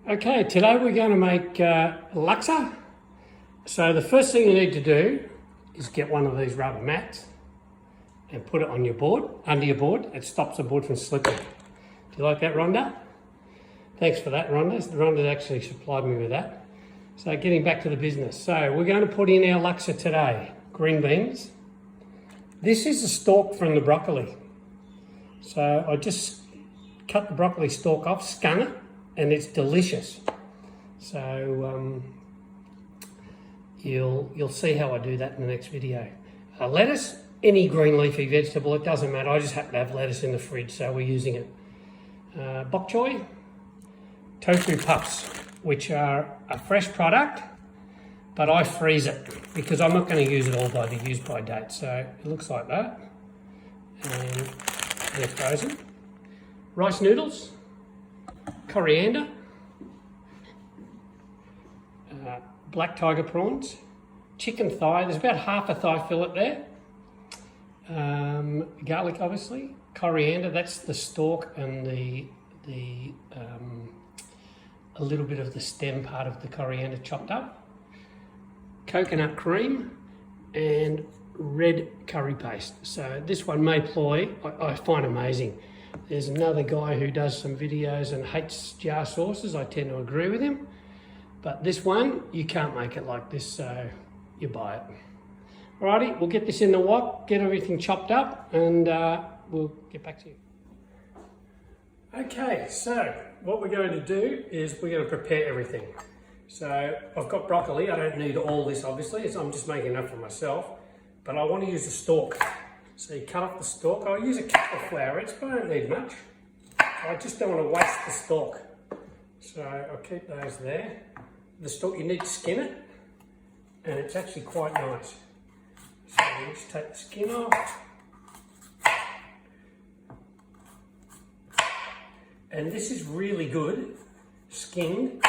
Okay, today we're going to make laksa. So the first thing you need to do is get one of these rubber mats and put it on your board, under your board. It stops the board from slipping. Do you like that, Rhonda? Thanks for that, Rhonda. Rhonda actually supplied me with that. So getting back to the business. So we're going to put in our laksa today. Green beans. This is the stalk from the broccoli. So I just cut the broccoli stalk off, scun it, and it's delicious. So you'll see how I do that in the next video. Lettuce, any green leafy vegetable, it doesn't matter. I just happen to have lettuce in the fridge, so we're using it. Bok choy, tofu puffs, which are a fresh product, but I freeze it because I'm not going to use it all by the use by date. So it looks like that, and they're frozen. Rice noodles, coriander, black tiger prawns, chicken thigh, there's about half a thigh fillet there, garlic obviously, coriander, that's the stalk and a little bit of the stem part of the coriander chopped up, coconut cream and red curry paste. So this one may ploy, I find amazing. There's another guy who does some videos and hates jar sauces. I tend to agree with him. But this one, you can't make it like this, so you buy it. Alrighty, we'll get this in the wok, get everything chopped up, and we'll get back to you. Okay, so what we're going to do is we're going to prepare everything. So I've got broccoli. I don't need all this, obviously. I'm just making enough for myself. But I want to use the stalk. So you cut off the stalk. I'll use a couple of flowerets, but I don't need much. I just don't want to waste the stalk. So I'll keep those there. The stalk, you need to skin it, and it's actually quite nice. So you just take the skin off. And this is really good, skinned,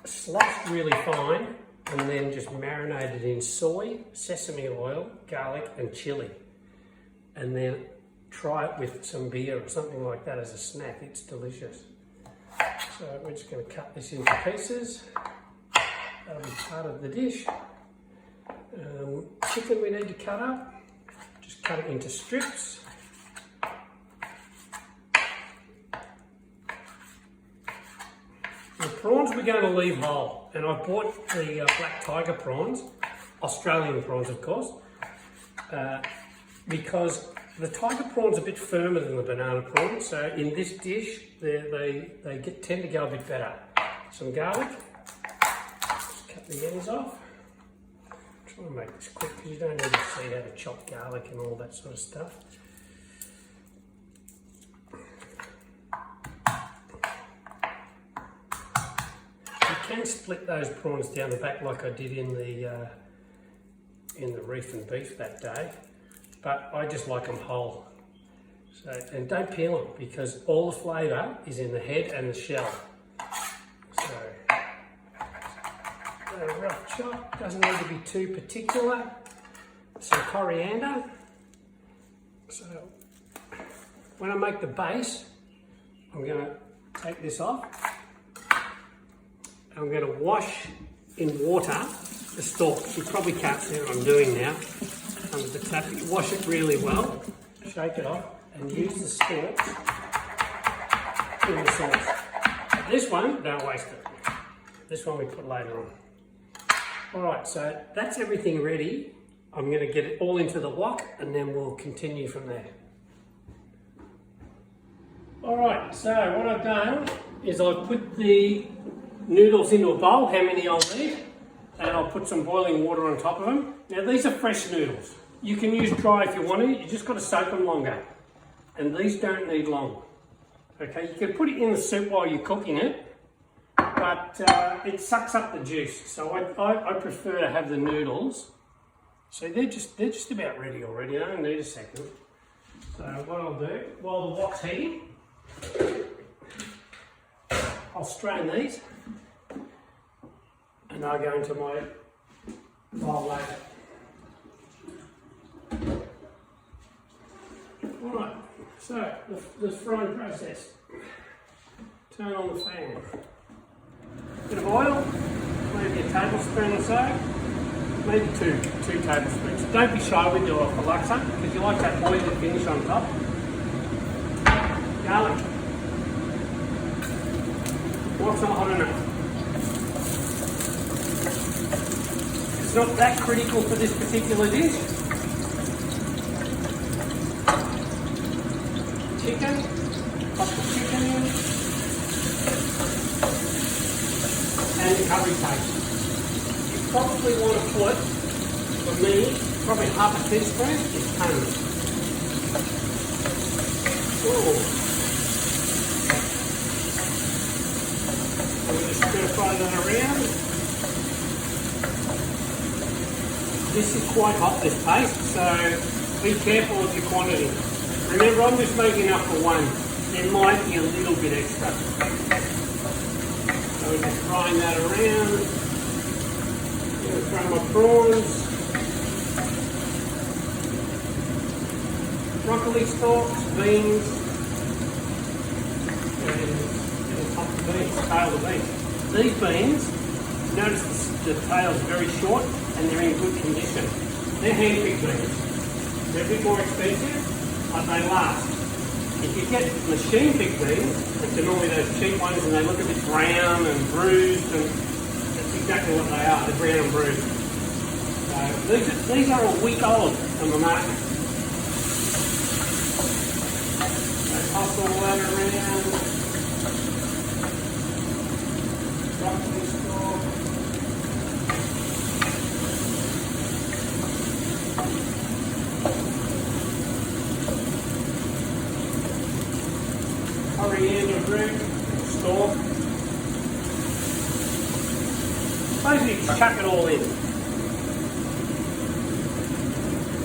sliced really fine, and then just marinated in soy, sesame oil, garlic and chili. And then try it with some beer or something like that as a snack. It's delicious. So we're just going to cut this into pieces. That'll be part of the dish. Chicken we need to cut up. Just cut it into strips. The prawns we're going to leave whole, and I bought the black tiger prawns, Australian prawns of course, because the tiger prawn's a bit firmer than the banana prawn, so in this dish they tend to go a bit better. Some garlic, just cut the ends off. I'm trying to make this quick because you don't need to see how to chop garlic and all that sort of stuff. You can split those prawns down the back like I did in the reef and beef that day, but I just like them whole. So, and don't peel them because all the flavour is in the head and the shell. So a rough chop, doesn't need to be too particular. Some coriander. So when I make the base, I'm going to take this off. I'm going to wash in water the stalk. You probably can't see what I'm doing now. Under the tap, wash it really well, shake it off, and use the stalk in the sauce. But this one, don't waste it. This one we put later on. Alright, so that's everything ready. I'm going to get it all into the wok, and then we'll continue from there. Alright, so what I've done is I've put the noodles into a bowl, how many I'll need, and I'll put some boiling water on top of them. Now these are fresh noodles. You can use dry if you want to, you just got to soak them longer. And these don't need long. Okay, you can put it in the soup while you're cooking it, but it sucks up the juice. So I prefer to have the noodles. So they're just about ready already, I don't need a second. So what I'll do, while the wok's heating, I'll strain these. And I'll go into my bowl later. Alright, so the frying process. Turn on the fan. Bit of oil, maybe a tablespoon or so, maybe two tablespoons. Don't be shy with your laksa because you like that oily finish on top. Garlic. What's not hot enough? It's not that critical for this particular dish. Chicken, pop the chicken in, and the curry paste. You probably want to put, for me, probably half a teaspoon is honey. So we're just going to fry that around. This is quite hot, this paste, so be careful with your quantity. Remember, I'm just making up for one. There might be a little bit extra. So we're just frying that around. I'm going to throw my prawns. Broccoli stalks, beans, and top of the beans, tail of the beans. These beans, notice the tail's very short and they're in good condition. They're hand-picked beans. They're a bit more expensive, but they last. If you get machine-picked beans, which are normally those cheap ones and they look a bit brown and bruised, and that's exactly what they are, they're brown and bruised. So these are a week old on the market. Toss all that around. Broccoli stalk. Coriander root, stalk. Basically, just chuck it all in.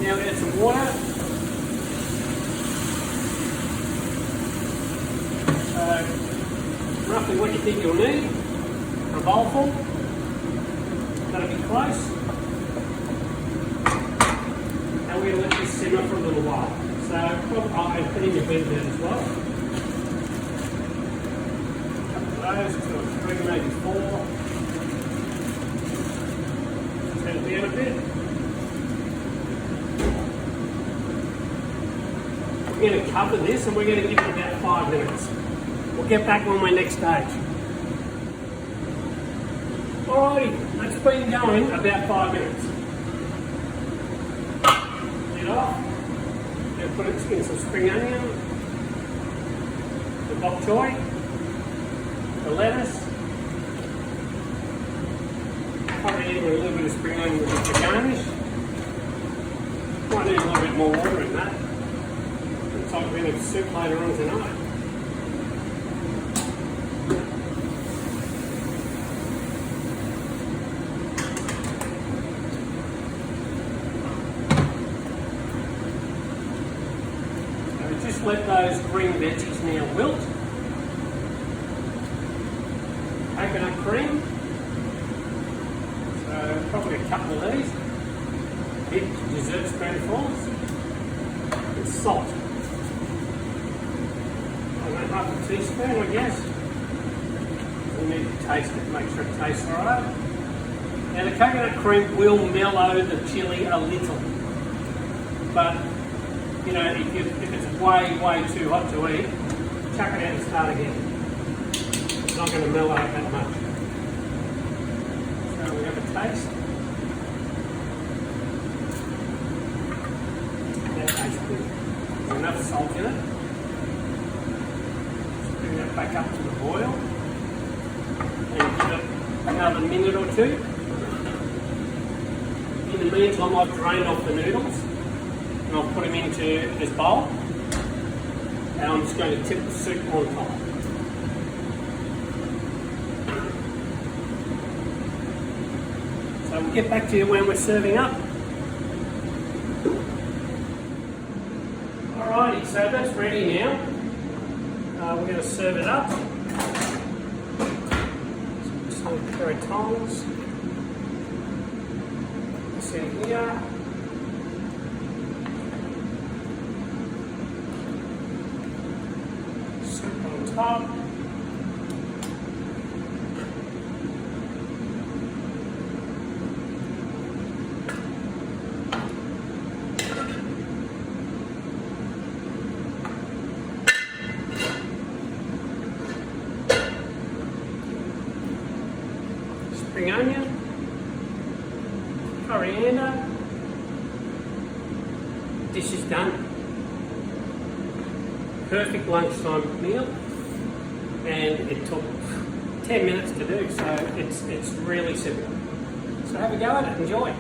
Now add some water. Roughly what you think you'll need for a bowl full. That'll be close. And we're going to let this simmer for a little while. So I'll put in your bean there as well. A couple of those, 2 or 3, maybe 4. Turn it down a bit. We're going to cover this and we're going to give it about 5 minutes. We'll get back on my next stage. Alrighty, that's been going about 5 minutes. Lid off. Now put it in some spring onion, the bok choy, the lettuce, probably even a little bit of spring onion with the garnish. Might need a little bit more water in that. Looks like we're going to have soup later on tonight. Just let those green veggies now wilt. Coconut cream. So probably a couple of these. Big dessert spoonfuls. And salt. Half a teaspoon, I guess. We need to taste it, make sure it tastes alright. Now the coconut cream will mellow the chilli a little. But you know, if it's way too hot to eat, chuck it out and start again. It's not going to mellow out that much. So we have a taste. That tastes good. There's enough salt in it. Just bring that back up to the boil. And give it another minute or 2. In the meantime, I've drained off the noodles. And I'll put them into this bowl and I'm just going to tip the soup on top. So we'll get back to you when we're serving up. Alrighty, so that's ready now. We're going to serve it up. Some curry tongs. This in here. Top. spring onion, coriander. Dish is done. Perfect lunchtime meal, and it took 10 minutes to do, so it's really simple. So have a go at it, enjoy.